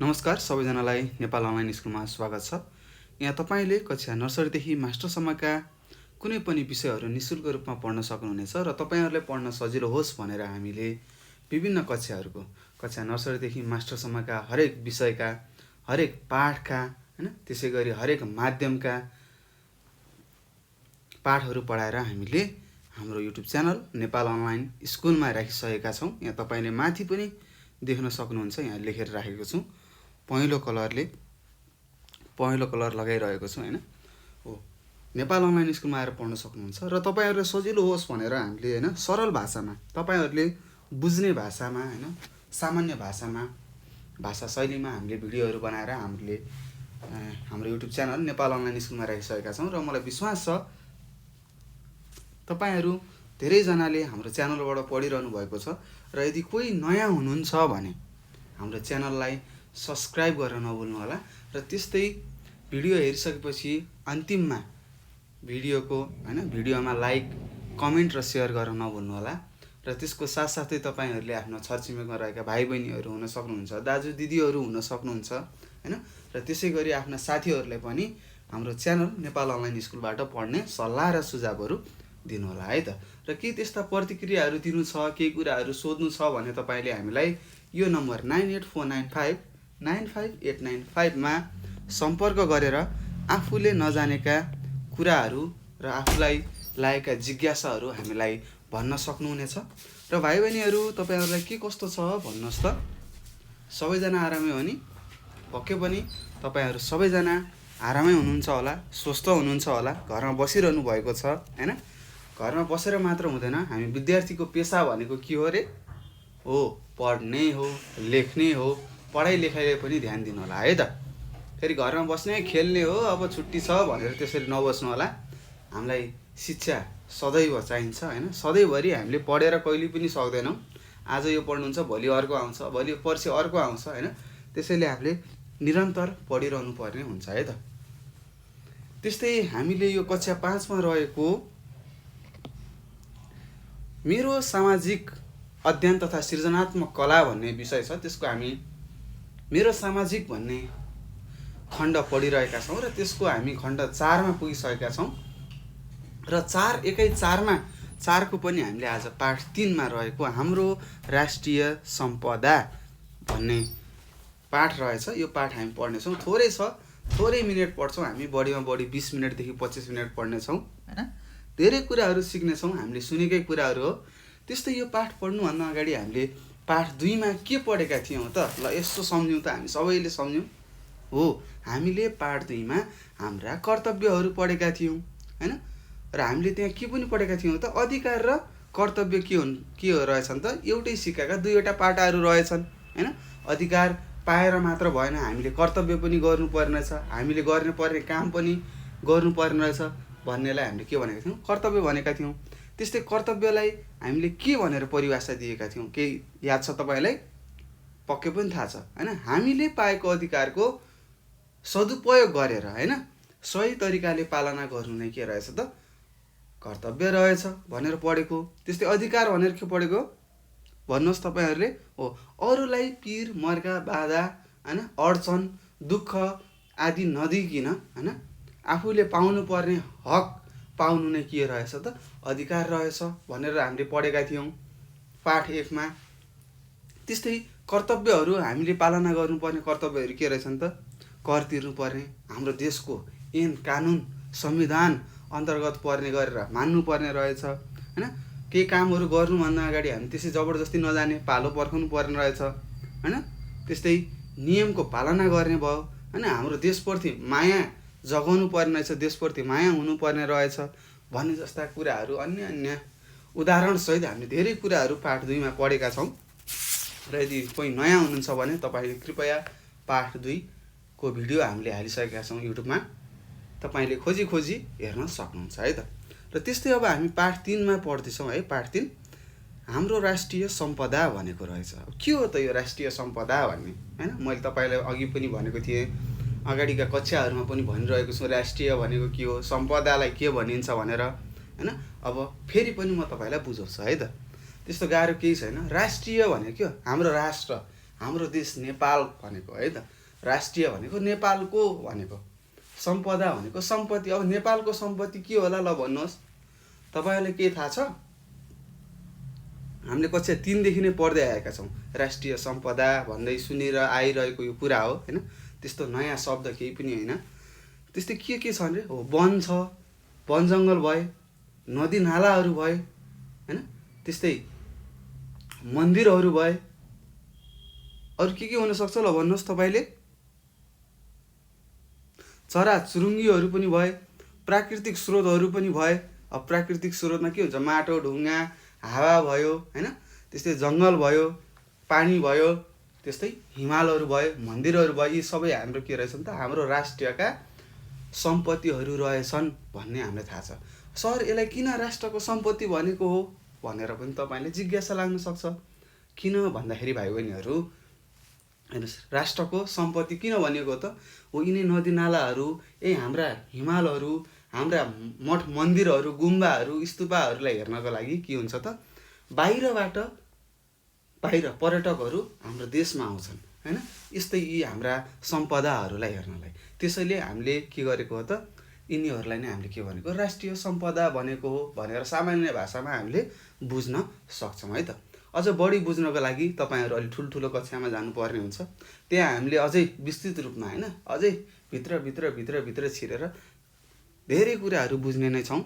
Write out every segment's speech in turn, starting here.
नमस्कार सबैजनालाई नेपाल अनलाइन स्कुलमा स्वागत छ। यहाँ तपाईँले कक्षा नर्सरीदेखि मास्टरसम्मका कुनै पनि विषयहरू निःशुल्क रूपमा पढ्न सक्नुहुनेछ र तपाईँहरूलाई पढ्न सजिलो होस् भनेर हामीले विभिन्न कक्षाहरूको कक्षा नर्सरीदेखि मास्टरसम्मका हरेक विषयका हरेक पाठका हैन त्यसै गरी हरेक माध्यमका पाठहरू पढाएर हामीले हाम्रो युट्युब च्यानल नेपाल अनलाइन स्कुलमा राखिसकेका छौँ। यहाँ तपाईँले माथि पनि देख्न सक्नुहुन्छ, यहाँ लेखेर राखेको छु, पहेँलो कलर लगाइरहेको छु हैन। हो, नेपाल अनलाइन स्कुलमा आएर पढ्न सक्नुहुन्छ र तपाईँहरूले सजिलो होस् भनेर हामीले हैन सरल भाषामा तपाईँहरूले बुझ्ने भाषामा हैन सामान्य भाषामा भाषा शैलीमा हामीले भिडियोहरू बनाएर हामीले हाम्रो युट्युब च्यानल नेपाल अनलाइन स्कुलमा राखिसकेका छौँ र मलाई विश्वास छ तपाईँहरू धेरैजनाले हाम्रो च्यानलबाट पढिरहनु भएको छ र यदि कोही नयाँ हुनुहुन्छ भने हाम्रो च्यानललाई सब्स्क्राइब गर्न नभुल्नु होला र त्यस्तै भिडियो हेरिसकेपछि अन्तिममा भिडियोमा लाइक, कमेन्ट र सेयर गर्न नभुल्नु होला र त्यसको साथसाथै तपाईँहरूले आफ्नो छरछिमेकमा रहेका भाइ बहिनीहरू हुन सक्नुहुन्छ, दाजु दिदीहरू हुन सक्नुहुन्छ हैन र त्यसै गरी आफ्ना साथीहरूलाई पनि हाम्रो च्यानल नेपाल अनलाइन स्कुलबाट पढ्ने सल्लाह र सुझावहरू दिनु होला है त। र के त्यस्ता प्रतिक्रियाहरू दिनु छ, केही कुराहरू सोध्नु छ भने तपाईँले हामीलाई यो नम्बर 9849595895 मा सम्पर्क गरेर आफूले नजानेका कुराहरू र आफूलाई लागेका जिज्ञासाहरू हामीलाई भन्न सक्नुहुनेछ। र भाइ बहिनीहरू तपाईँहरूलाई के कस्तो छ भन्नुहोस् त? सबैजना आरामै हो नि? पक्कै पनि तपाईँहरू सबैजना आरामै हुनुहुन्छ होला, स्वस्थ हुनुहुन्छ होला, घरमा बसिरहनु भएको छ हैन। घरमा बसेर मात्र हुँदैन, हामी विद्यार्थीको पेसा भनेको के हो रे? हो, पढ्ने हो, लेख्ने हो, पढाइ लेखाइले पनि ध्यान दिनु होला है त। फेरि घरमा बस्ने खेल्ने हो, अब छुट्टी छ भनेर त्यसरी नबस्नु होला। हामीलाई शिक्षा सदैव चाहिन्छ हैन। सधैँभरि हामीले पढेर कहिले पनि सक्दैनौँ। आज यो पढ्नुहुन्छ, भोलि अर्को आउँछ, भोलि पर्सि अर्को आउँछ हैन। त्यसैले हामीले निरन्तर पढिरहनु पर्ने हुन्छ है त। त्यस्तै हामीले यो कक्षा 5 मा रहेको मेरो सामाजिक अध्ययन तथा सृजनात्मक कला भन्ने विषय छ, त्यसको हामी मेरो सामाजिक भन्ने खण्ड पढिरहेका छौँ र त्यसको हामी खण्ड 4 मा पुगिसकेका छौँ र 4 को पनि हामीले आज पाठ 3 मा रहेको हाम्रो राष्ट्रिय सम्पदा भन्ने पाठ रहेछ। यो पाठ हामी पढ्नेछौँ। थोरै छ, थोरै मिनट पढ्छौँ हामी, बढीमा बढी 20 मिनटदेखि 25 मिनट पढ्नेछौँ हैन। धेरै कुराहरू सिक्नेछौँ, हामीले सुनेकै कुराहरू हो। त्यस्तै यो पाठ पढ्नुभन्दा अगाडि हामीले पाठ 2 मा के पढेका थियौँ त? ल यसो सम्झौँ त, हामी सबैले सम्झौँ। हो, हामीले पाठ 2 मा हाम्रा कर्तव्यहरू पढेका थियौँ हैन। र हामीले त्यहाँ के पनि पढेका थियौँ त? अधिकार र कर्तव्य के रहेछन् त? एउटै सिक्काका दुईवटा पाटाहरू रहेछन् हैन। अधिकार पाएर मात्र भएन, हामीले कर्तव्य पनि गर्नुपर्ने छ, हामीले गर्नुपर्ने काम पनि गर्नुपर्ने रहेछ भन्नेलाई हामीले के भनेका थियौँ? कर्तव्य भनेका थियौँ। त्यस्तै कर्तव्यलाई हामीले के भनेर परिभाषा दिएका थियौँ? केही याद छ तपाईँलाई? पक्कै पनि थाहा छ हैन। हामीले पाएको अधिकारको सदुपयोग गरेर हैन सही तरिकाले पालना गर्नु नै के रहेछ त? कर्तव्य रहेछ भनेर पढेको। त्यस्तै अधिकार भनेर के पढेको भन्नुहोस् तपाईँहरूले? हो, अरूलाई पीर, मर्का, बाधा हैन, अडचन, दुःख आदि नदिइकन हैन आफूले पाउनुपर्ने हक पाउनु नै के रहेछ त? अधिकार रहेछ भनेर हामीले पढेका थियौँ पाठ 1 मा। त्यस्तै कर्तव्यहरू हामीले पालना गर्नुपर्ने कर्तव्यहरू के रहेछन् त? कर तिर्नुपर्ने, हाम्रो देशको ऐन कानुन संविधान अन्तर्गत पर्ने गरेर मान्नुपर्ने रहेछ हैन। केही कामहरू गर्नुभन्दा अगाडि हामी त्यसै जबरजस्ती नजाने, पालो पर्खाउनु पर्ने रहेछ हैन। त्यस्तै नियमको पालना गर्ने भयो हैन। हाम्रो देशप्रति माया जगाउनु पर्ने रहेछ, देशप्रति माया हुनुपर्ने रहेछ भन्ने जस्ता कुराहरू अन्य उदाहरणसहित हामीले धेरै कुराहरू पाठ 2 मा पढेका छौँ। र यदि कोही नयाँ हुनुहुन्छ भने तपाईँले कृपया पाठ 2 को भिडियो हामीले हालिसकेका छौँ युट्युबमा, तपाईँले खोजी हेर्न सक्नुहुन्छ है त। र त्यस्तै अब हामी पाठ 3 मा पढ्दैछौँ है। पाठ 3 हाम्रो राष्ट्रिय सम्पदा भनेको रहेछ। के हो त यो राष्ट्रिय सम्पदा भन्ने हैन? मैले तपाईँलाई अघि पनि भनेको थिएँ, अगाडिका कक्षाहरूमा पनि भनिरहेको छु राष्ट्रिय भनेको के हो, सम्पदालाई के भनिन्छ भनेर हैन। अब फेरि पनि म तपाईँलाई बुझाउँछु है त। त्यस्तो गाह्रो केही छैन। राष्ट्रिय भनेको के हो? हाम्रो राष्ट्र, हाम्रो देश नेपाल भनेको है त, राष्ट्रिय भनेको नेपालको भनेको, सम्पदा भनेको सम्पत्ति। अब नेपालको सम्पत्ति के होला ल भन्नुहोस्, तपाईँहरूलाई केही थाहा छ? हामीले कक्षा 3 देखि नै पढ्दै आएका छौँ, राष्ट्रिय सम्पदा भन्दै सुनेर आइरहेको यो कुरा हो होइन, त्यस्तो नयाँ शब्द केही पनि होइन। त्यस्तै के छ भने हो, वन छ, वन जङ्गल भए, नदी नालाहरू भए होइन, त्यस्तै मन्दिरहरू भए, अरू के हुनसक्छ ल भन्नुहोस् तपाईँले? चराचुरुङ्गीहरू पनि भए, प्राकृतिक स्रोतहरू पनि भए। अब प्राकृतिक स्रोतमा के हुन्छ, माटो ढुङ्गा हावा भयो होइन, त्यस्तै जङ्गल भयो, पानी भयो, त्यस्तै हिमालहरू भयो, मन्दिरहरू भयो। यी सबै हाम्रो के रहेछन् त, हाम्रो राष्ट्रियका सम्पत्तिहरू रहेछन् भन्ने हामीलाई थाहा छ। सर यसलाई किन राष्ट्रको सम्पत्ति भनेको हो भनेर पनि तपाईँले जिज्ञासा लाग्न सक्छ। किन भन्दाखेरि भाइ बहिनीहरू हेर्नुहोस्, राष्ट्रको सम्पत्ति किन भनेको त हो, यिनै नदी नालाहरू, हाम्रा हिमालहरू, हाम्रा मठ मन्दिरहरू, गुम्बाहरू, स्तूपहरूलाई हेर्नको लागि के हुन्छ त, बाहिर पर्यटकहरू हाम्रो देशमा आउँछन् होइन, यस्तै यी हाम्रा सम्पदाहरूलाई हेर्नलाई। त्यसैले हामीले के गरेको हो त, यिनीहरूलाई नै हामीले के भनेको, राष्ट्रिय सम्पदा भनेको हो भनेर सामान्य भाषामा हामीले बुझ्न सक्छौँ है त। अझ बढी बुझ्नको लागि तपाईँहरू अलिक ठुल्ठुलो कक्षामा जानुपर्ने हुन्छ, त्यहाँ हामीले अझै विस्तृत रूपमा होइन, अझै भित्र छिरेर धेरै कुराहरू बुझ्ने नै छौँ।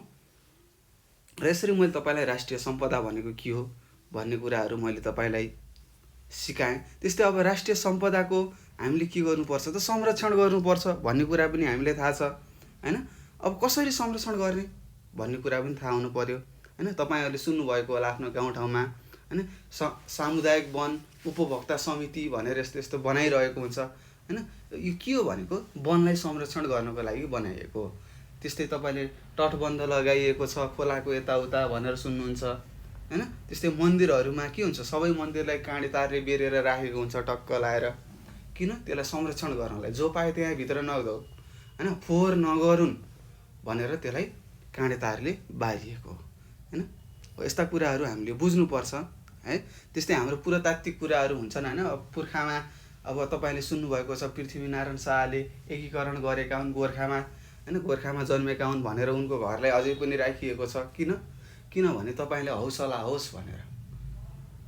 र यसरी मैले तपाईँलाई राष्ट्रिय सम्पदा भनेको के हो भन्ने कुराहरू मैले तपाईँलाई सिकाएँ। त्यस्तै अब राष्ट्रिय सम्पदाको हामीले के गर्नुपर्छ त, संरक्षण गर्नुपर्छ भन्ने कुरा पनि हामीलाई थाहा छ होइन। अब कसरी संरक्षण गर्ने भन्ने कुरा पनि थाहा हुनु पर्यो होइन। तपाईँहरूले सुन्नुभएको होला आफ्नो गाउँठाउँमा होइन, सामुदायिक वन उपभोक्ता समिति भनेर यस्तो बनाइरहेको हुन्छ होइन। यो के हो भनेको, वनलाई संरक्षण गर्नको लागि बनाइएको हो। त्यस्तै तपाईँले तटबन्ध लगाइएको छ खोलाको यताउता भनेर सुन्नुहुन्छ होइन। त्यस्तै मन्दिरहरूमा के हुन्छ, सबै मन्दिरलाई काँडे तारले बेरेर राखेको हुन्छ टक्क लाएर, किन, त्यसलाई संरक्षण गर्नलाई, जो पाए त्यहाँ भित्र नगौ होइन, फोहोर नगरून् भनेर त्यसलाई काँडे तारले बारिएको होइन। यस्ता कुराहरू हामीले बुझ्नुपर्छ है। त्यस्तै हाम्रो पुरातात्विक कुराहरू हुन्छन् होइन। अब पुर्खामा अब तपाईँले सुन्नुभएको छ, पृथ्वीनारायण शाहले एकीकरण गरेका हुन् गोर्खामा होइन, गोर्खामा जन्मेका हुन् भनेर उनको घरलाई अझै पनि राखिएको छ। किनभने तपाईँले हौसला होस् भनेर,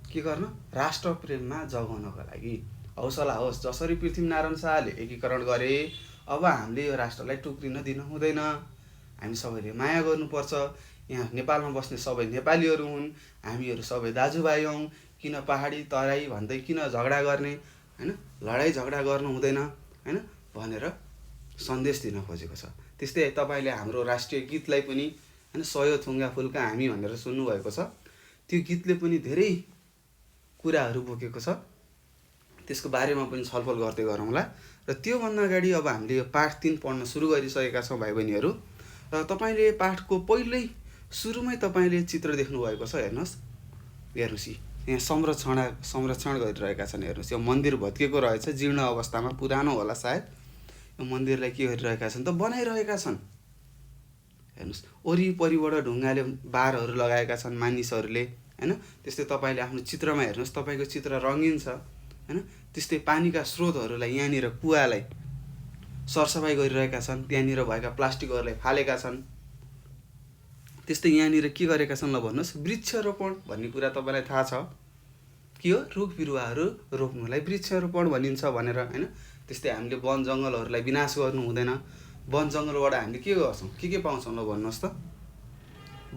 के गर्न, राष्ट्र प्रेममा जगाउनको लागि हौसला होस्। जसरी पृथ्वीनारायण शाहले एकीकरण गरे, अब हामीले यो राष्ट्रलाई टुक्रिन दिन हुँदैन, हामी सबैले माया गर्नुपर्छ। यहाँ नेपालमा बस्ने सबै नेपालीहरू हुन्, हामीहरू सबै दाजुभाइ हौँ, किन पहाडी तराई भन्दै किन झगडा गर्ने होइन, लडाइँ झगडा गर्नु हुँदैन होइन भनेर सन्देश दिन खोजेको छ। त्यस्तै तपाईँले हाम्रो राष्ट्रिय गीतलाई पनि होइन, सयो थुङ्गा फुल्का हामी भनेर सुन्नुभएको छ, त्यो गीतले पनि धेरै कुराहरू बोकेको छ। त्यसको बारेमा पनि छलफल गर्दै गरौँला। र त्योभन्दा अगाडि अब हामीले यो पाठ 3 पढ्न सुरु गरिसकेका छौँ भाइ बहिनीहरू। र तपाईँले पाठको पहिल्यै सुरुमै तपाईँले चित्र देख्नुभएको छ, हेर्नुहोस् यहाँ संरक्षण गरिरहेका छन्। हेर्नुहोस् यो मन्दिर भत्किएको रहेछ, जीर्ण अवस्थामा, पुरानो होला सायद। यो मन्दिरलाई के गरिरहेका छन् त, बनाइरहेका छन्। हेर्नुहोस् वरिपरिबाट ढुङ्गाले बारहरू लगाएका छन् मानिसहरूले होइन। त्यस्तै तपाईँले आफ्नो चित्रमा हेर्नुहोस्, तपाईँको चित्र रङ्गीन छ होइन। त्यस्तै पानीका स्रोतहरूलाई, यहाँनिर कुवालाई सरसफाइ गरिरहेका छन्, त्यहाँनिर भएका प्लास्टिकहरूलाई फालेका छन्। त्यस्तै यहाँनिर के गरेका छन् ल भन्नुहोस्, वृक्षरोपण भन्ने कुरा तपाईँलाई थाहा छ के हो, रुख बिरुवाहरू रोप्नुलाई वृक्षरोपण भनिन्छ भनेर होइन। त्यस्तै हामीले वन जङ्गलहरूलाई विनाश गर्नु हुँदैन। वन जङ्गलबाट हामीले के गर्छौँ, के पाउँछौँ ल भन्नुहोस् त,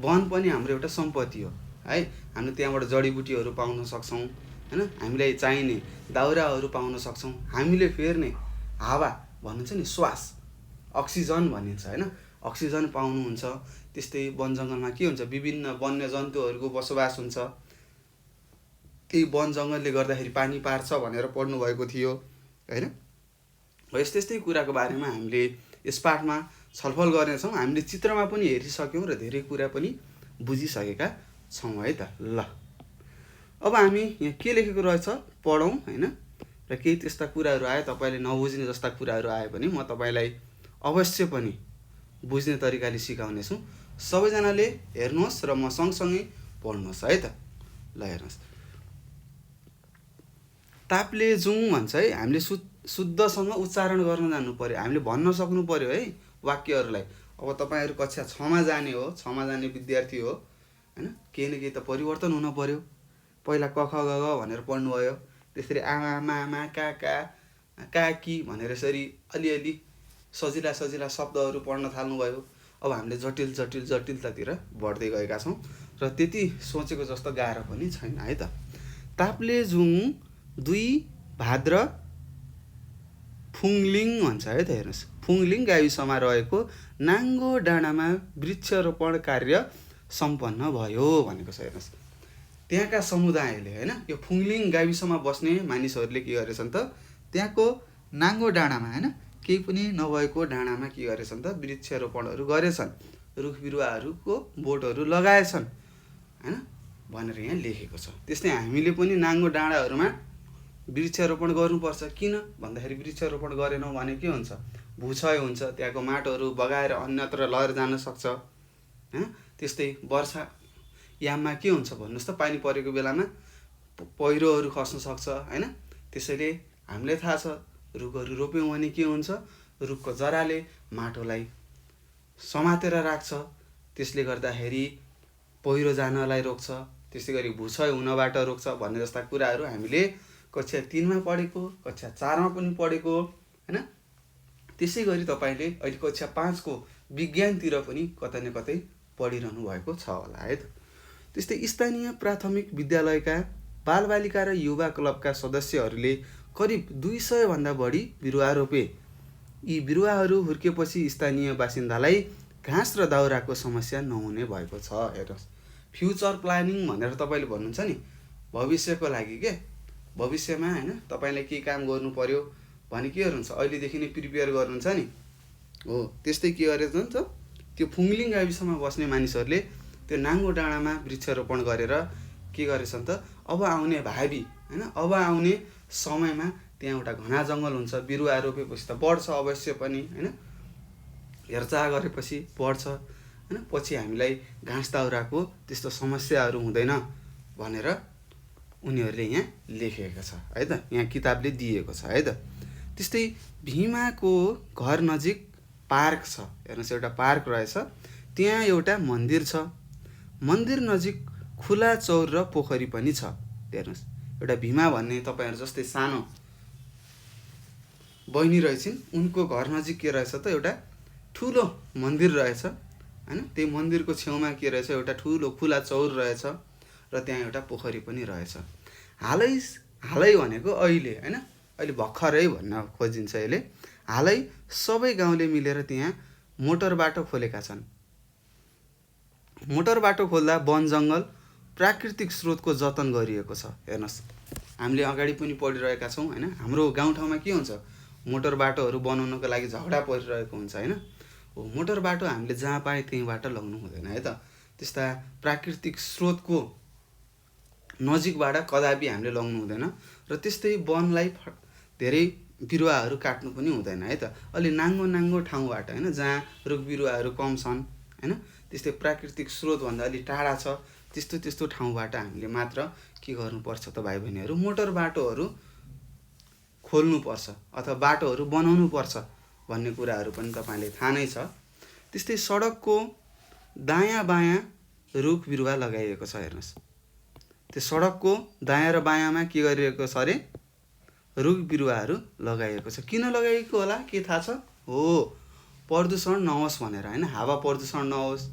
वन पनि हाम्रो एउटा सम्पत्ति हो है। हामीले त्यहाँबाट जडीबुटीहरू पाउन सक्छौँ होइन, हामीलाई चाहिने दाउराहरू पाउन सक्छौँ, हामीले फेर्ने हावा भन्नुहुन्छ नि, श्वास, अक्सिजन भनिन्छ होइन, अक्सिजन पाउनुहुन्छ। त्यस्तै वन जङ्गलमा के हुन्छ, विभिन्न वन्य जन्तुहरूको बसोबास हुन्छ। त्यही वन जङ्गलले गर्दाखेरि पानी पार्छ भनेर पढ्नु भएको थियो होइन। यस्तै कुराको बारेमा हामीले यस पाठमा छलफल गर्नेछौँ। हामीले चित्रमा पनि हेरिसक्यौँ र धेरै कुरा पनि बुझिसकेका छौँ है त। ल अब हामी यहाँ के लेखेको रहेछ पढौँ होइन। र केही त्यस्ता कुराहरू आए, तपाईँले नबुझ्ने जस्ता कुराहरू आए पनि म तपाईँलाई अवश्य पनि बुझ्ने तरिकाले सिकाउनेछु। सबैजनाले हेर्नुहोस् र म सँगसँगै पढ्नुहोस् है त। ल हेर्नुहोस्, ताप्लेजुङ भन्छ है। हामीले शुद्धसँग उच्चारण गर्न जान्नु पर्यो, हामीले भन्न सक्नु पर्यो है वाक्यहरूलाई। अब तपाईँहरू कक्षा 6मा जाने हो, 6मा जाने विद्यार्थी हो होइन, केही न केही त परिवर्तन हुन पर्यो। पहिला क ख ग घ भनेर पढ्नुभयो, त्यसरी आमा मामा काका काकी भनेर यसरी अलिअलि सजिला सजिला शब्दहरू पढ्न थाल्नुभयो। अब हामीले जटिलतातिर बढ्दै गएका छौँ र त्यति सोचेको जस्तो गाह्रो पनि छैन है त। ताप्लेजुङ 2 भाद्र फुङलिङ भन्छ है त। हेर्नुहोस्, फुङलिङ गाविसमा रहेको नाङ्गो डाँडामा वृक्षरोपण कार्य सम्पन्न भयो भनेको छ। हेर्नुहोस्, त्यहाँका समुदायले होइन, यो फुङलिङ गाविसमा बस्ने मानिसहरूले के गरेछन् त, त्यहाँको नाङ्गो डाँडामा होइन, केही पनि नभएको डाँडामा के गरेछन् त, वृक्षरोपणहरू गरेछन्, रुख बिरुवाहरूको बोटहरू लगाएछन् होइन भनेर यहाँ लेखेको छ। त्यस्तै हामीले पनि नाङ्गो डाँडाहरूमा वृक्षरोपण गर्नुपर्छ। किन भन्दाखेरि वृक्षरोपण गरेनौँ भने के हुन्छ, भूक्षय हुन्छ, त्यहाँको माटोहरू बगाएर अन्यत्र लगेर जान सक्छ होइन। त्यस्तै वर्षा याममा के हुन्छ भन्नुहोस् त, पानी परेको बेलामा पहिरोहरू खस्न सक्छ होइन। त्यसैले हामीलाई थाहा छ, रुखहरू रोप्यौँ भने के हुन्छ, रुखको जराले माटोलाई समातेर राख्छ, त्यसले गर्दाखेरि पहिरो जानलाई रोक्छ, त्यसै गरी भूक्षय हुनबाट रोक्छ भन्ने जस्ता कुराहरू हामीले कक्षा 3मा पढेको, कक्षा 4मा पनि पढेको होइन। त्यसै गरी तपाईँले अहिले कक्षा 5को विज्ञानतिर पनि कतै न कतै पढिरहनु भएको छ होला है त। त्यस्तै स्थानीय प्राथमिक विद्यालयका बालबालिका र युवा क्लबका सदस्यहरूले करिब 200 भन्दा बढी बिरुवा रोपे। यी बिरुवाहरू हुर्केपछि स्थानीय बासिन्दालाई घाँस र दाउराको समस्या नहुने भएको छ। हेर्नुहोस्, फ्युचर प्लानिङ भनेर तपाईँले भन्नुहुन्छ नि, भविष्यको लागि के, भविष्यमा होइन तपाईँलाई के काम गर्नु पर्यो भने के गर्नुहुन्छ, अहिलेदेखि नै प्रिपेयर गर्नुहुन्छ नि हो। त्यस्तै के गरेछ त, त्यो फुङलिङ गाविसमा बस्ने मानिसहरूले त्यो नाङ्गो डाँडामा वृक्षरोपण गरेर के गरेछन् त, अब आउने भावी होइन, अब आउने समयमा त्यहाँ एउटा घना जङ्गल हुन्छ, बिरुवा रोपेपछि त बढ्छ अवश्य पनि होइन, हेरचाह गरेपछि बढ्छ होइन, पछि हामीलाई घाँस दाउराको त्यस्तो समस्याहरू हुँदैन भनेर उनीहरूले यहाँ लेखेको छ है त, यहाँ किताबले दिएको छ है त। त्यस्तै भीमाको घर नजिक पार्क छ। हेर्नुहोस्, एउटा पार्क रहेछ, त्यहाँ एउटा मन्दिर छ, मन्दिर नजिक खुला चौर र पोखरी पनि छ। हेर्नुहोस्, एउटा भीमा भन्ने तपाईँहरू जस्तै सानो बहिनी रहेछन्, उनको घर नजिक के रहेछ त, एउटा ठुलो मन्दिर रहेछ होइन। त्यही मन्दिरको छेउमा के रहेछ, एउटा ठुलो खुला चौर रहेछ र त्यहाँ एउटा पोखरी पनि रहेछ। हालै भनेको अहिले होइन, अहिले भर्खरै भन्न खोजिन्छ यसले। हालै सबै गाउँले मिलेर त्यहाँ मोटर बाटो खोलेका छन्। मोटर बाटो खोल्दा वन जङ्गल प्राकृतिक स्रोतको जतन गरिएको छ। हेर्नुहोस्, हामीले अगाडि पनि पढिरहेका छौँ होइन, हाम्रो गाउँठाउँमा के हुन्छ, मोटर बाटोहरू बनाउनको लागि झगडा परिरहेको हुन्छ होइन। हो, मोटर बाटो हामीले जहाँ पाए त्यहीँबाट लगाउनु हुँदैन है त। त्यस्ता प्राकृतिक स्रोतको नजिकबाट कदापि हामीले लगाउनु हुँदैन र त्यस्तै वनलाई धेरै बिरुवाहरू काट्नु पनि हुँदैन है त। अलि नाङ्गो ठाउँबाट होइन, जहाँ रुख बिरुवाहरू कम छन् होइन, त्यस्तै प्राकृतिक स्रोतभन्दा अलि टाढा छ, त्यस्तो ठाउँबाट हामीले मात्र के गर्नुपर्छ त भाइ बहिनीहरू, मोटर बाटोहरू खोल्नुपर्छ अथवा बाटोहरू बनाउनु पर्छ भन्ने कुराहरू पनि तपाईँले थाहा नै छ। त्यस्तै सडकको दायाँ बायाँ रुख बिरुवा लगाइएको छ। हेर्नुहोस्, त्यो सडकको दायाँ र बायाँमा के गरिएको छ अरे, रुख बिरुवाहरू लगाइएको छ। किन लगाइएको होला के थाहा छ? हो, प्रदूषण नहोस् भनेर होइन, हावा प्रदूषण नहोस्।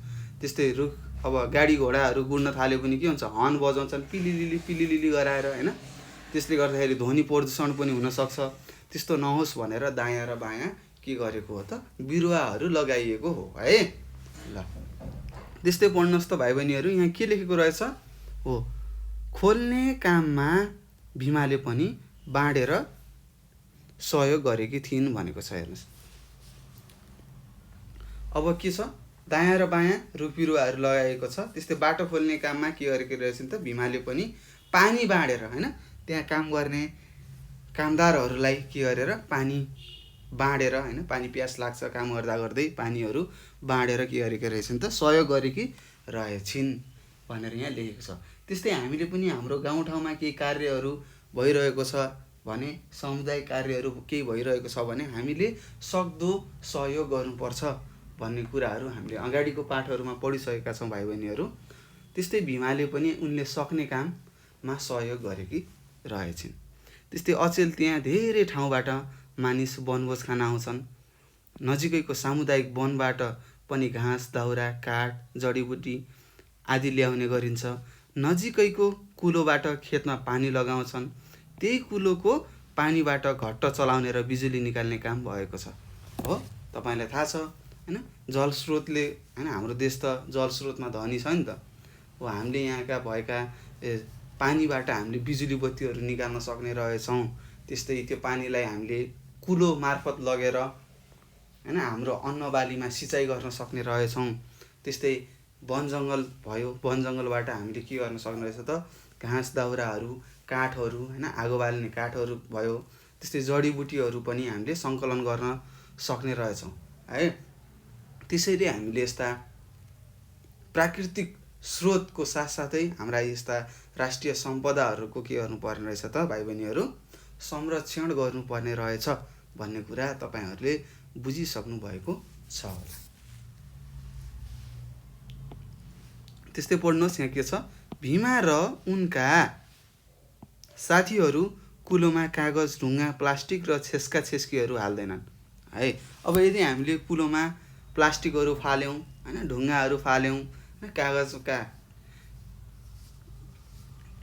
त्यस्तै रुख अब गाडी घोडाहरू गुड्न थाल्यो भने के हुन्छ, हर्न बजाउँछन् पिलिलिली गराएर होइन, त्यसले गर्दाखेरि ध्वनि प्रदूषण पनि हुनसक्छ। त्यस्तो नहोस् भनेर दायाँ र बायाँ के गरेको हो त, बिरुवाहरू लगाइएको हो है। ल, त्यस्तै पढ्नुहोस् त भाइ बहिनीहरू, यहाँ के लेखेको रहेछ हो, खोल्ने काममा भीमाले पनि बाँडेर सहयोग गरेकी थिइन् भनेको छ। हेर्नुहोस्, अब के छ, दायाँ र बायाँ रुख बिरुवाहरू लगाइएको छ। त्यस्तै बाटो खोल्ने काममा के गरेको रहेछन् त, भीमाले पनि पानी बाँडेर होइन, त्यहाँ काम गर्ने कामदारहरूलाई के गरेर पानी बाँडेर होइन, पानी प्यास लाग्छ काम गर्दा गर्दै पानीहरू बाँडेर के गरेको रहेछन् त, सहयोग गरेकी रहेछिन् भनेर यहाँ लेखेको छ। त्यस्तै हामीले पनि हाम्रो गाउँठाउँमा केही कार्यहरू भइरहेको छ भने, सामुदायिक कार्यहरू केही भइरहेको छ भने हामीले सक्दो सहयोग गर्नुपर्छ भन्ने कुराहरू हामीले अगाडिको पाठहरूमा पढिसकेका छौँ भाइ बहिनीहरू। त्यस्तै भीमाले पनि उनले सक्ने काममा सहयोग गरेकी रहेछन्। त्यस्तै अचेल त्यहाँ धेरै ठाउँबाट मानिस वनभोज खान आउँछन्। नजिकैको सामुदायिक वनबाट पनि घाँस, दाउरा, काठ, जडीबुटी आदि ल्याउने गरिन्छ। नजिकैको कुलोबाट खेतमा पानी लगाउँछन्। त्यही कुलोको पानीबाट घट्ट चलाउने र बिजुली निकाल्ने काम भएको छ। हो, तपाईँलाई थाहा छ हैन, जलस्रोतले हैन, हाम्रो देश त जलस्रोतमा धनी छ नि त। हो, हामीले यहाँका भएका पानीबाट हामीले बिजुली बत्तीहरू निकाल्न सक्ने रहेछौँ। त्यस्तै त्यो पानीलाई हामीले कुलो मार्फत लगेर हैन हाम्रो अन्नबालीमा सिँचाइ गर्न सक्ने रहेछौँ। त्यस्तै वन जङ्गल भयो, वन जङ्गलबाट हामीले के गर्न सक्ने रहेछ त, घाँस, दाउराहरू, काठहरू हैन, आगो बाल्ने काठहरू भयो, त्यस्तै जडीबुटीहरू पनि हामीले सङ्कलन गर्न सक्ने रहेछौँ है। त्यसैले हामीले यस्ता प्राकृतिक स्रोतको साथसाथै हाम्रा यस्ता राष्ट्रिय सम्पदाहरूको के गर्नुपर्ने रहेछ त भाइ बहिनीहरू, संरक्षण गर्नुपर्ने रहेछ भन्ने कुरा तपाईँहरूले बुझिसक्नु भएको छ होला। त्यस्तै पढ्नुहोस्, यहाँ के छ, भीमा र उनका साथीहरू कुलोमा कागज, ढुङ्गा, प्लास्टिक र छेस्का छेस्कीहरू हाल्दैनन् है। अब यदि हामीले कुलोमा प्लास्टिकहरू फाल्यौँ हैन, ढुङ्गाहरू फाल्यौँ,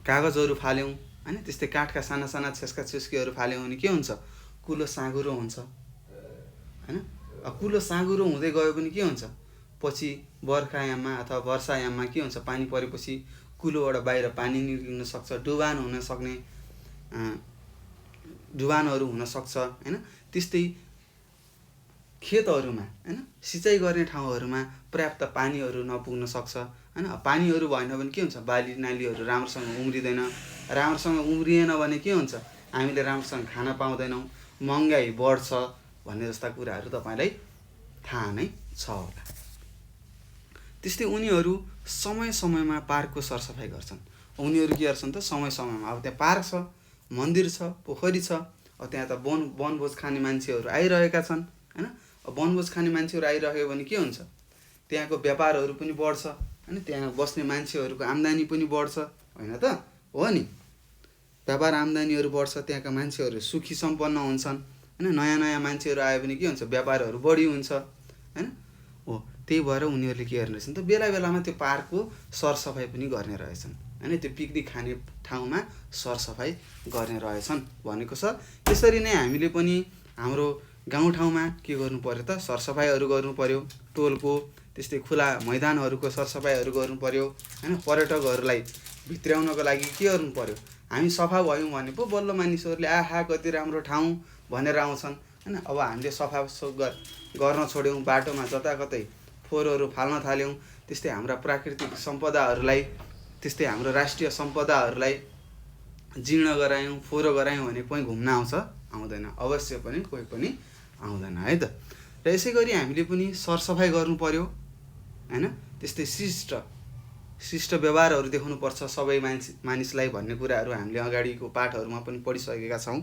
कागजहरू फाल्यौँ हैन, त्यस्तै काठका साना साना छेस्का छेस्कीहरू फाल्यौँ भने के हुन्छ, कुलो साँघुरो हुन्छ हैन। कुलो साँघुरो हुँदै गयो भने के हुन्छ, पछि बर्खायाममा अथवा वर्षायाममा के हुन्छ, पानी परेपछि कुलोबाट बाहिर पानी निस्किन सक्छ, डुबानहरू हुन सक्छ हैन। त्यस्तै खेतहरूमा हैन, सिँचाइ गर्ने ठाउँहरूमा पर्याप्त पानीहरू नपुग्न सक्छ हैन। पानीहरू भएन भने के हुन्छ, बाली नालीहरू राम्रोसँग उम्रिँदैन। राम्रोसँग उम्रिएन भने के हुन्छ, हामीले राम्रोसँग खान पाउँदैनौँ, महँगाई बढ्छ भन्ने जस्ता कुराहरू तपाईँलाई थाहा नै छ होला। त्यस्तै उनीहरू समय समयमा पार्कको सरसफाइ गर्छन्। उनीहरू के गर्छन् त, समय समयमा, अब त्यहाँ पार्क छ, मन्दिर छ, पोखरी छ, अब त्यहाँ त वनभोज खाने मान्छेहरू आइरहेका छन् हैन। वनभोज खाने मान्छेहरू आइरह्यो भने के हुन्छ, त्यहाँको व्यापारहरू पनि बढ्छ हैन, त्यहाँ बस्ने मान्छेहरूको आम्दानी पनि बढ्छ होइन त, हो नि। व्यापार आम्दानीहरू बढ्छ, त्यहाँका मान्छेहरू सुखी सम्पन्न हुन्छन् हैन। नयाँ नयाँ मान्छेहरू आयो भने के हुन्छ, व्यापारहरू बढी हुन्छ हैन। हो, त्यही भएर उनीहरूले के गर्ने रहेछन् त, बेला बेलामा त्यो पार्कको सरसफाइ पनि गर्ने रहेछन् हैन। त्यो पिकनिक खाने ठाउँमा सरसफाइ गर्ने रहेछन् भनेको छ। त्यसरी नै हामीले पनि हाम्रो गाउँठाउँमा के गर्नु पर्यो त, सरसफाइहरू गर्नु पर्यो। टोलको त्यस्तै खुला मैदानहरूको सरसफाइहरू गर्नु पर्यो हैन। पर्यटकहरूलाई भित्र्याउनको लागि के गर्नु पर्यो, हामी सफा भयौँ भने पो बल्ल मानिसहरूले आहा कति राम्रो ठाउँ भनेर आउँछन् हैन। अब हामीले सफा गर्न छोड्यौँ, बाटोमा जताकतै फोहोरहरू फाल्न थाल्यौँ, त्यस्तै हाम्रा प्राकृतिक सम्पदाहरूलाई, त्यस्तै हाम्रो राष्ट्रिय सम्पदाहरूलाई जीर्ण गरायौँ, फोहोर गरायौँ भने कोही घुम्न आउँछ, आउँदैन, अवश्य पनि कोही पनि आउँदैन है त। र यसै गरी हामीले पनि सरसफाइ गर्नु पर्यो हैन। त्यस्तै शिष्ट व्यवहारहरू देखाउनुपर्छ सबै मानिसलाई भन्ने कुराहरू हामीले अगाडिको पाठहरूमा पनि पढिसकेका छौँ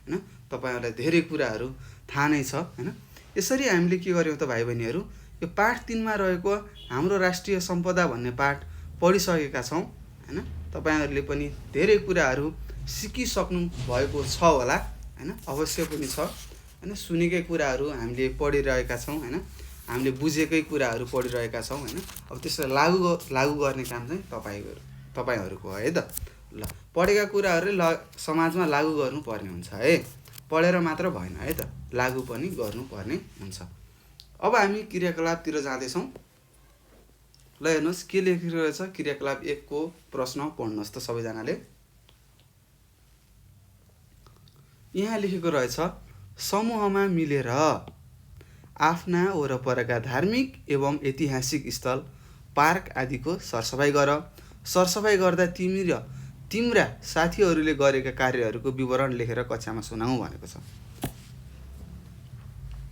हैन। तपाईँहरूलाई धेरै कुराहरू थाहा नै छ हैन। यसरी हामीले के गर्यौँ त भाइ बहिनीहरू, यो पाठ 3 मा रहेको हाम्रो राष्ट्रिय सम्पदा भन्ने पाठ पढिसकेका छौँ हैन। तपाईँहरूले पनि धेरै कुराहरू सिकिसक्नु भएको छ होला हैन, अवश्य पनि छ हैन। सुनेकै कुराहरू हामीले पढिरहेका छौँ हैन, हामीले बुझेकै कुराहरू पढिरहेका छौँ हैन। अब त्यसलाई लागू गर्ने काम चाहिँ तपाईँहरूको है त। ल, पढेका कुराहरूले समाजमा लागू गर्नुपर्ने हुन्छ है, पढेर मात्र भएन है त, लागू पनि गर्नुपर्ने हुन्छ। अब हामी क्रियाकलापतिर जाँदैछौँ। ल हेर्नुहोस् के लेखेको रहेछ, क्रियाकलाप 1 को प्रश्न पढ्नुहोस् त सबैजनाले। यहाँ लेखेको रहेछ, समूहमा मिलेर आफ्ना वरपरका धार्मिक एवं ऐतिहासिक स्थल, पार्क आदिको सरसफाइ गर। सरसफाइ गर्दा तिमी र तिम्रा साथीहरूले गरेका कार्यहरूको विवरण लेखेर कक्षामा सुनाऊ भनेको छ।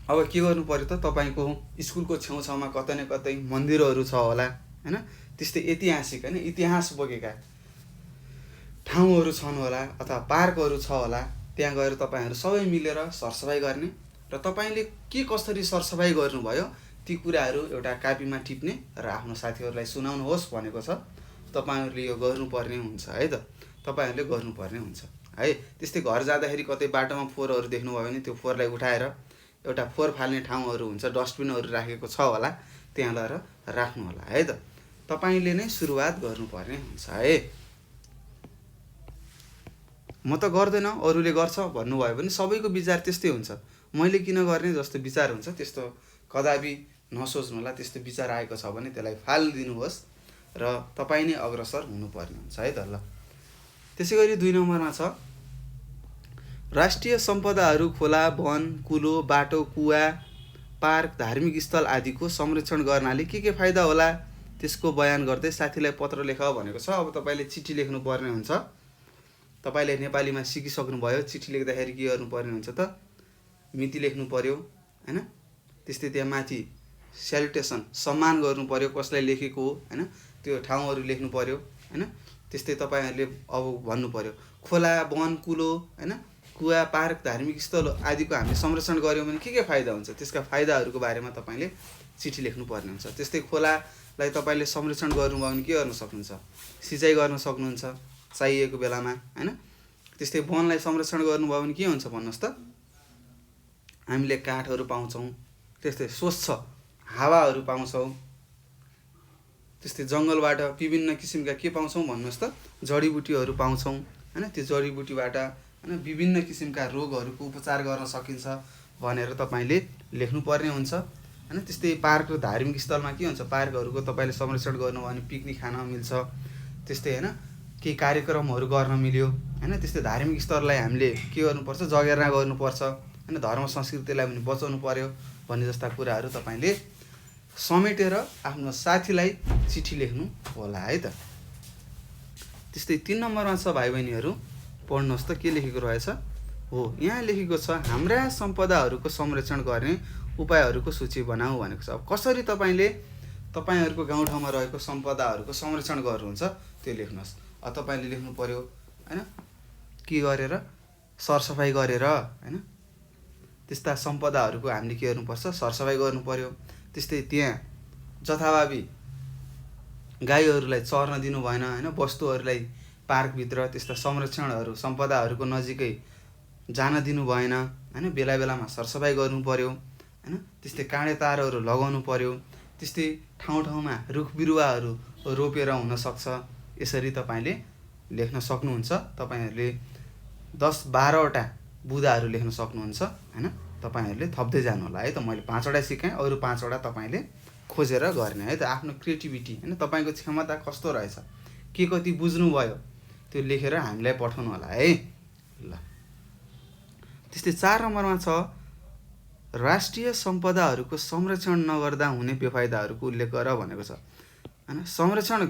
अब के गर्नु पर्यो त, तपाईँको स्कुलको छेउछाउमा कतै न कतै मन्दिरहरू छ होला हैन। त्यस्तै ऐतिहासिक हैन, इतिहास बोकेका ठाउँहरू छन् होला अथवा पार्कहरू छ होला, त्यहाँ गएर तपाईँहरू सबै मिलेर सरसफाइ गर्ने र तपाईँले के कसरी सरसफाइ गर्नुभयो ती कुराहरू एउटा कापीमा टिप्ने र आफ्नो साथीहरूलाई सुनाउनुहोस् भनेको छ। तपाईँहरूले यो गर्नुपर्ने हुन्छ है त, तपाईँहरूले गर्नुपर्ने हुन्छ है। त्यस्तै घर जाँदाखेरि कतै बाटोमा फोहोरहरू देख्नुभयो भने त्यो फोहोरलाई उठाएर एउटा फोहोर फाल्ने ठाउँहरू हुन्छ, डस्टबिनहरू राखेको छ होला, त्यहाँ लगेर राख्नु होला है त। तपाईँले नै सुरुवात गर्नुपर्ने हुन्छ है। म त गर्दैन अरूले गर्छ भन्नुभयो भने सबैको विचार त्यस्तै हुन्छ, मैले किन गर्ने जस्तो विचार हुन्छ, त्यस्तो कदापि नसोच्नु होला। त्यस्तो विचार आएको छ भने त्यसलाई फालिदिनुहोस् र तपाईँ नै अग्रसर हुनुपर्ने हुन्छ है त। ल त्यसै गरी 2 नम्बरमा छ राष्ट्रिय सम्पदाहरू खोला, वन, कुलो, बाटो, कुवा, पार्क, धार्मिक स्थल आदिको संरक्षण गर्नाले के फाइदा होला त्यसको बयान गर्दै साथीलाई पत्र लेख भनेको छ। अब तपाईँले चिठी लेख्नुपर्ने हुन्छ। तपाईँले नेपालीमा सिकिसक्नुभयो, चिठी लेख्दाखेरि के गर्नुपर्ने हुन्छ त, मिति लेख्नु पर्यो हैन। त्यस्तै त्यहाँ माथि स्यालुटेसन सम्मान गर्नु पर्यो, कसलाई लेखेको हो हैन, त्यो ठाउँहरू लेख्नु पर्यो हैन। त्यस्तै तपाईँहरूले अब भन्नु पर्यो खोला, वन, कुलो हैन, कुवा, पार्क, धार्मिक स्थल आदिको हामीले संरक्षण गऱ्यौँ भने के फाइदा हुन्छ, त्यसका फाइदाहरूको बारेमा तपाईँले चिठी लेख्नुपर्ने हुन्छ। त्यस्तै खोलालाई तपाईँले संरक्षण गर्नुभयो भने के गर्न सक्नुहुन्छ, सिँचाइ गर्न सक्नुहुन्छ चाहिएको बेलामा हैन। त्यस्तै वनलाई संरक्षण गर्नुभयो भने के हुन्छ भन्नुहोस् त, हामीले काठहरू पाउँछौँ, त्यस्तै स्वच्छ हावाहरू पाउँछौँ। त्यस्तै जङ्गलबाट विभिन्न किसिमका के पाउँछौँ भन्नुहोस् त, जडीबुटीहरू पाउँछौँ हैन। त्यो जडीबुटीबाट हैन विभिन्न किसिमका रोगहरूको उपचार गर्न सकिन्छ भनेर तपाईँले लेख्नुपर्ने हुन्छ हैन। त्यस्तै पार्क र धार्मिक स्थलमा के हुन्छ, पार्कहरूको तपाईँले संरक्षण गर्नुभयो भने पिकनिक खान मिल्छ, त्यस्तै हैन केही कार्यक्रमहरू गर्न मिल्यो हैन। त्यस्तै धार्मिक स्थललाई हामीले के गर्नुपर्छ, जगेर्ना गर्नुपर्छ हैन, धर्म संस्कृतिलाई पनि बचाउनु पर्यो भन्ने जस्ता कुराहरू तपाईँले समेटेर आफ्नो साथीलाई चिठी लेख्नु होला है त। त्यस्तै 3 नम्बरमा छ भाइ बहिनीहरू, पढ्नुहोस् त के लेखेको रहेछ हो। यहाँ लेखेको छ हाम्रा सम्पदाहरूको संरक्षण गर्ने उपायहरूको सूची बनाऊ भनेको छ। अब कसरी तपाईँले तपाईँहरूको गाउँठाउँमा रहेको सम्पदाहरूको संरक्षण गर्नुहुन्छ त्यो लेख्नुहोस्। अब तपाईँले लेख्नु पर्यो हैन, के गरेर सरसफाइ गरेर हैन, त्यस्ता सम्पदाहरूको हामीले के गर्नुपर्छ, सरसफाइ गर्नु पर्यो। त्यस्तै त्यहाँ जथाभावी गाईहरूलाई चर्न दिनु भएन हैन, वस्तुहरूलाई पार्कभित्र त्यस्ता संरक्षणहरू सम्पदाहरूको नजिकै जान दिनु भएन हैन, बेला बेलामा सरसफाइ गर्नु पर्यो हैन। त्यस्तै काँडे तारहरू लगाउनु पर्यो। त्यस्तै ठाउँमा रुख बिरुवाहरू रोपेर हुनसक्छ। यसरी तपाईँले लेख्न सक्नुहुन्छ। तपाईँहरूले 10-12 वटा बुदाहरू लेख्न सक्नुहुन्छ हैन। तपाईँहरूले थप्दै जानु होला है त। मैले 5 वटा सिकाएँ, अरू 5 वटा तपाईँले खोजेर गर्ने है त। आफ्नो क्रिएटिभिटी हैन, तपाईँको क्षमता कस्तो रहेछ, के कति बुझ्नुभयो त्यो लेखेर हामीलाई पठाउनु होला है। ल त्यस्तै 4 नम्बरमा छ राष्ट्रिय सम्पदाहरूको संरक्षण नगर्दा हुने बेफाइदाहरूको उल्लेख गर भनेको छ हैन। संरक्षण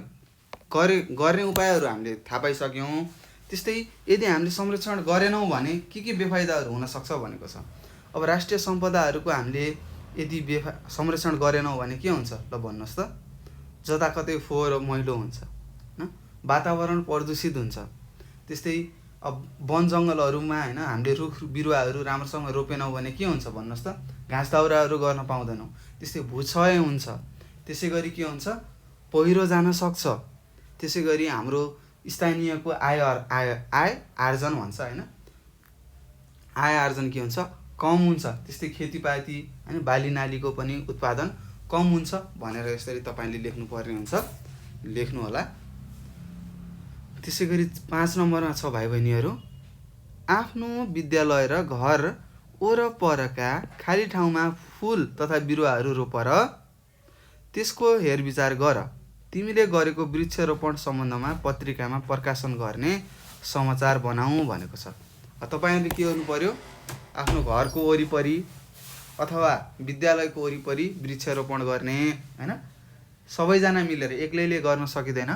गर्ने उपायहरू हामीले थाहा पाइसक्यौँ। त्यस्तै यदि हामीले संरक्षण गरेनौँ भने के बेफाइदाहरू हुन सक्छ भनेको छ। अब राष्ट्रिय सम्पदाहरूको हामीले यदि संरक्षण गरेनौँ भने के हुन्छ ल भन्नुहोस् त। जताकतै फोहोर मैलो हुन्छ हैन, वातावरण प्रदूषित हुन्छ। त्यस्तै अब वन जङ्गलहरूमा हैन हामीले रुख बिरुवाहरू राम्रोसँग रोपेनौँ भने के हुन्छ भन्नुहोस् त, घाँस दाउराहरू गर्न पाउँदैनौँ। त्यस्तै भूक्षय हुन्छ। त्यसै गरी के हुन्छ, पहिरो जान सक्छ। त्यसै गरी हाम्रो स्थानीयको आय आर्जन भन्छ हैन, आय आर्जन के हुन्छ, कम हुन्छ। त्यस्तै खेतीपाती हैन बाली नालीको पनि उत्पादन कम हुन्छ भनेर यसरी तपाईँले लेख्नुपर्ने हुन्छ, लेख्नु होला। त्यसै गरी 5 नम्बरमा छ भाइ बहिनीहरू, आफ्नो विद्यालय र घर वरपरका खाली ठाउँमा फुल तथा बिरुवाहरू रोपर त्यसको हेरविचार गर। तिमीले गरेको वृक्षरोपण सम्बन्धमा पत्रिकामा प्रकाशन गर्ने समाचार बनाऊ भनेको छ। तपाईँहरूले के गर्नु पर्यो, आफ्नो घरको वरिपरि अथवा विद्यालयको वरिपरि वृक्षरोपण गर्ने हैन। सबैजना मिलेर, एक्लैले गर्न सकिँदैन।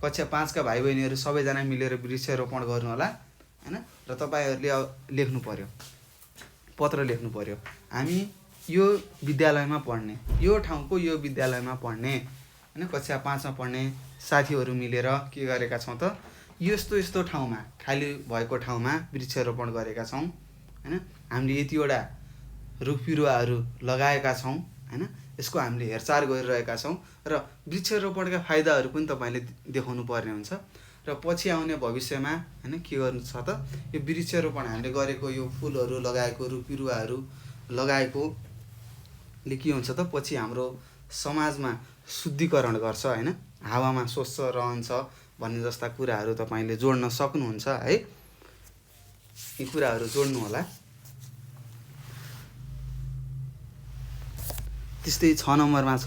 कक्षा 5 का भाइ बहिनीहरू सबैजना मिलेर वृक्षरोपण गर्नु होला हैन। र तपाईँहरूले लेख्नु पर्यो, पत्र लेख्नु पर्यो, हामी यो विद्यालयमा पढ्ने, यो ठाउँको यो विद्यालयमा पढ्ने हैन, कक्षा 5 मा पढ्ने साथीहरू मिलेर के गरेका छौँ त, यस्तो यस्तो ठाउँमा खाली भएको ठाउँमा वृक्षारोपण गरेका छौँ हैन। हामीले यतिवटा रुख बिरुवाहरू लगाएका छौँ हैन। यसको हामीले हेरचाह गरिरहेका छौँ र वृक्षारोपणका फाइदाहरू पनि तपाईँले देखाउनु पर्ने हुन्छ र पछि आउने भविष्यमा हैन के गर्नु छ त, यो वृक्षारोपण हामीले गरेको यो फुलहरू लगाएको रुख बिरुवाहरू लगाएकोले के हुन्छ त, पछि हाम्रो समाजमा शुद्धिकरण गर्छ हैन, हावामा स्वच्छ रहन्छ भन्ने जस्ता कुराहरू तपाईँले जोड्न सक्नुहुन्छ है। यी कुराहरू जोड्नु होला। त्यस्तै 6 नम्बरमा छ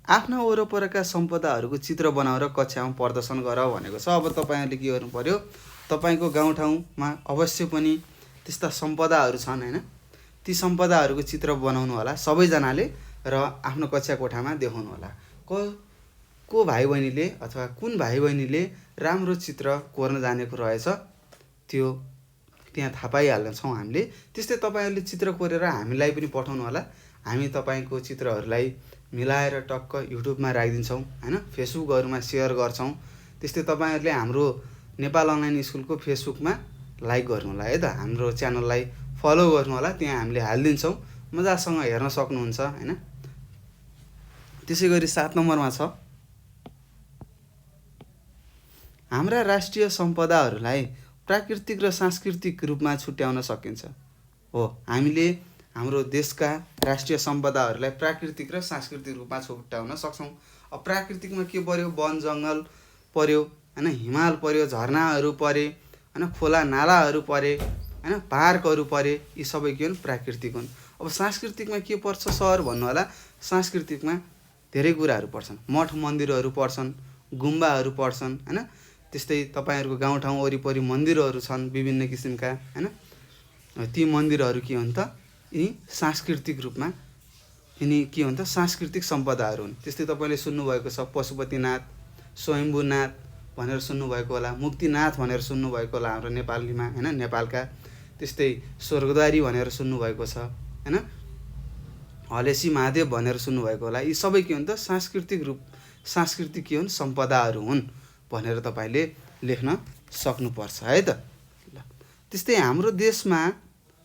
आफ्ना वरपरका सम्पदाहरूको चित्र बनाऊ र कक्षामा प्रदर्शन गर भनेको छ। अब तपाईँहरूले के गर्नु पर्यो, तपाईँको गाउँठाउँमा अवश्य पनि त्यस्ता सम्पदाहरू छन् हैन, ती सम्पदाहरूको चित्र बनाउनु होला सबैजनाले र आफ्नो कक्षा कोठामा देखाउनु होला। को भाइ बहिनीले अथवा कुन भाइ बहिनीले राम्रो चित्र कोर्न जानेको रहेछ त्यो त्यहाँ थाहा पाइहाल्छौँ हामीले। त्यस्तै तपाईँहरूले चित्र कोरेर हामीलाई पनि पठाउनु होला। हामी तपाईँको चित्रहरूलाई मिलाएर टक्क युट्युबमा राखिदिन्छौँ हैन, फेसबुकहरूमा सेयर गर्छौँ। त्यस्तै तपाईँहरूले हाम्रो नेपाल अनलाइन स्कुलको फेसबुकमा लाइक गर्नु होला है त, हाम्रो च्यानललाई फलो गर्नु होला, त्यहाँ हामीले हालिदिन्छौँ, मजासँग हेर्न सक्नुहुन्छ हैन। त्यसै गरी 7 नम्बरमा छ हाम्रा राष्ट्रिय सम्पदाहरूलाई प्राकृतिक र सांस्कृतिक रूपमा छुट्याउन सकिन्छ। हो, हामीले हाम्रो देशका राष्ट्रिय सम्पदाहरूलाई प्राकृतिक र सांस्कृतिक रूपमा छुट्याउन सक्छौँ। अब प्राकृतिकमा के पर्यो, वन जङ्गल पर्यो हैन, हिमाल पर्यो, झरनाहरू परे हैन, खोला नालाहरू परे हैन, पार्कहरू परे, यी सबै के हुन्, प्राकृतिक हुन्। अब सांस्कृतिकमा के पर्छ सर भन्नु होला, सांस्कृतिकमा धेरै कुराहरू पर्छन्, मठ मन्दिरहरू पर्छन्, गुम्बाहरू पर्छन् हैन। त्यस्तै तपाईँहरूको गाउँठाउँ वरिपरि मन्दिरहरू छन् विभिन्न किसिमका हैन, ती मन्दिरहरू के हुन् त, यी सांस्कृतिक रूपमा यिनी के हुन् त, सांस्कृतिक सम्पदाहरू हुन्। त्यस्तै तपाईँले सुन्नुभएको छ पशुपतिनाथ, स्वयम्भूनाथ भनेर सुन्नुभएको होला, मुक्तिनाथ भनेर सुन्नुभएको होला हाम्रो नेपालीमा हैन, नेपालका। त्यस्तै स्वर्गद्वारी भनेर सुन्नुभएको छ हैन, हलेसी महादेव भनेर सुन्नुभएको होला। यी सबै के हुन् त, सांस्कृतिक के हुन्, सम्पदाहरू हुन् भनेर तपाईँले लेख्न सक्नुपर्छ है त। ल, त्यस्तै हाम्रो देशमा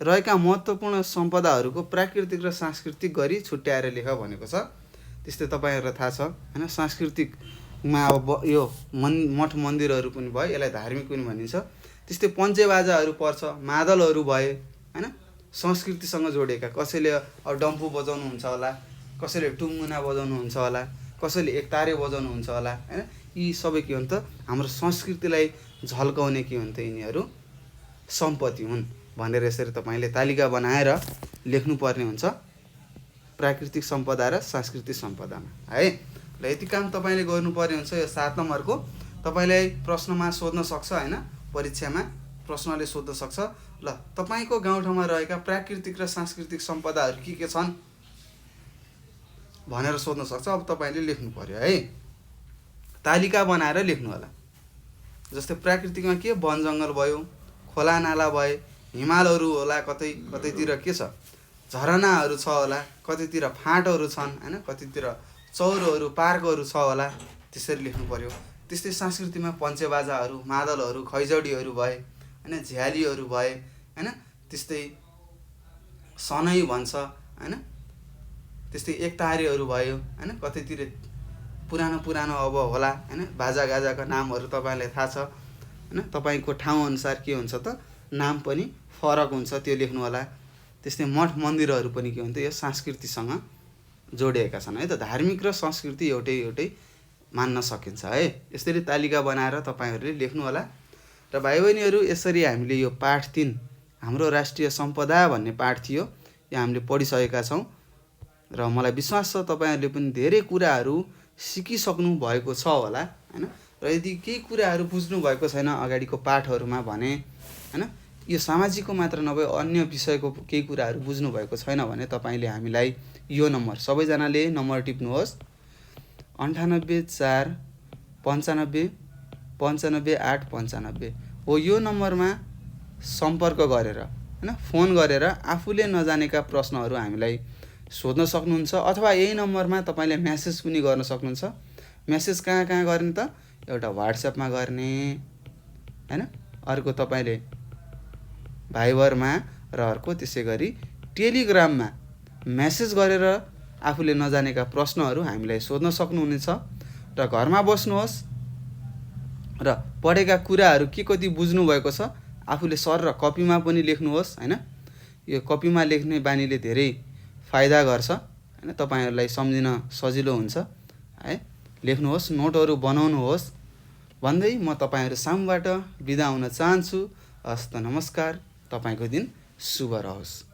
रहेका महत्त्वपूर्ण सम्पदाहरूको प्राकृतिक र सांस्कृतिक गरी छुट्याएर लेख भनेको छ। त्यस्तै तपाईँहरूलाई थाहा छ हैन, सांस्कृतिकमा अब यो मठ मन्दिरहरू पनि भयो, यसलाई धार्मिक पनि भनिन्छ। त्यस्तै पञ्चेबाजाहरू पर्छ, मादलहरू भए हैन, संस्कृतिसँग जोडिएका, कसैले अब डम्फु बजाउनुहुन्छ होला, कसैले टुङ्गुना बजाउनुहुन्छ होला, कसैले एकतारे बजाउनुहुन्छ होला हैन। यी सबै के हुन् त, हाम्रो संस्कृतिलाई झल्काउने के हुन् त, यिनीहरू सम्पत्ति हुन् भनेर यसरी तपाईँले तालिका बनाएर लेख्नुपर्ने हुन्छ प्राकृतिक सम्पदा र सांस्कृतिक सम्पदामा है। ल, यति काम तपाईँले गर्नुपर्ने हुन्छ। यो 7 नम्बरको तपाईँलाई प्रश्नमा सोध्न सक्छ हैन, परीक्षामा प्रश्नले सोध्न सक्छ। ल, तपाईँको गाउँठाउँमा रहेका प्राकृतिक र सांस्कृतिक सम्पदाहरू के छन् भनेर सोध्न सक्छ। अब तपाईँले लेख्नु पर्यो है, तालिका बनाएर लेख्नु होला। जस्तै प्राकृतिकमा के, वन जङ्गल भयो, खोला नाला भए, हिमालहरू होला, कतैतिर के छ, झरनाहरू छ होला, कतैतिर फाँटहरू छन् हैन, कतैतिर चौरहरू पार्कहरू छ होला, त्यसरी लेख्नु पर्यो। त्यस्तै संस्कृतिमा पञ्चेबाजाहरू, मादलहरू, खैजडीहरू भए हैन, झ्यालीहरू भए हैन, त्यस्तै सनै भन्छ हैन, त्यस्तै एकतारेहरू भयो हैन, कतैतिर पुरानो अब होला हैन, बाजागाजाका नामहरू तपाईँलाई थाहा छ हैन, तपाईँको ठाउँ अनुसार के हुन्छ त, नाम पनि फरक हुन्छ, त्यो लेख्नु होला। त्यस्तै मठ मन्दिरहरू पनि के हुन्छ, यो संस्कृतिसँग जोडिएका छन् है त, धार्मिक र संस्कृति एउटै मान्न सकिन्छ है। यसरी तालिका बनाएर तपाईँहरूले लेख्नु होला। र भाइ बहिनीहरू, यसरी हामीले यो पाठ 3 हाम्रो राष्ट्रिय सम्पदा भन्ने पाठ थियो, यो हामीले पढिसकेका छौँ र मलाई विश्वास छ तपाईँहरूले पनि धेरै कुराहरू सिकिसक्नु भएको छ होला हैन। र यदि केही कुराहरू बुझ्नु भएको छैन अगाडिको पाठहरूमा भने हैन, यो सामाजिकको मात्र नभए अन्य विषयको केही कुराहरू बुझ्नु भएको छैन भने तपाईँले हामीलाई यो नम्बर, सबैजनाले नम्बर टिप्नुहोस्, 98 4 95 95 8 95 हो। यो नम्बरमा सम्पर्क गरेर हैन, फोन गरेर आफूले नजानेका प्रश्नहरू हामीलाई सोध्न सक्नुहुन्छ, अथवा यही नम्बरमा तपाईँले म्यासेज पनि गर्न सक्नुहुन्छ। मेसेज कहाँ कहाँ गर्ने त? एउटा व्हाट्सएपमा गर्ने हैन, अर्को तपाईँले भाइबरमा, र अर्को त्यसै गरी टेलिग्राममा मेसेज गरेर आफूले नजानेका प्रश्नहरू हामीलाई सोध्न सक्नुहुनेछ। र घरमा बस्नुहोस् र पढेका कुराहरू के कति बुझ्नु भएको छ आफूले सर र कपीमा पनि लेख्नुहोस् हैन। यो कपीमा लेख्ने बानीले धेरै फाइदा गर्छ हैन, तपाईहरुलाई सम्झिन सजिलो हुन्छ है। लेख्नुहोस्, नोटहरू बनाउनुहोस् भन्दै म तपाईहरु सामूबाट बिदा हुन चाहन्छु। हस्त नमस्कार, तपाईको दिन शुभ रहोस्।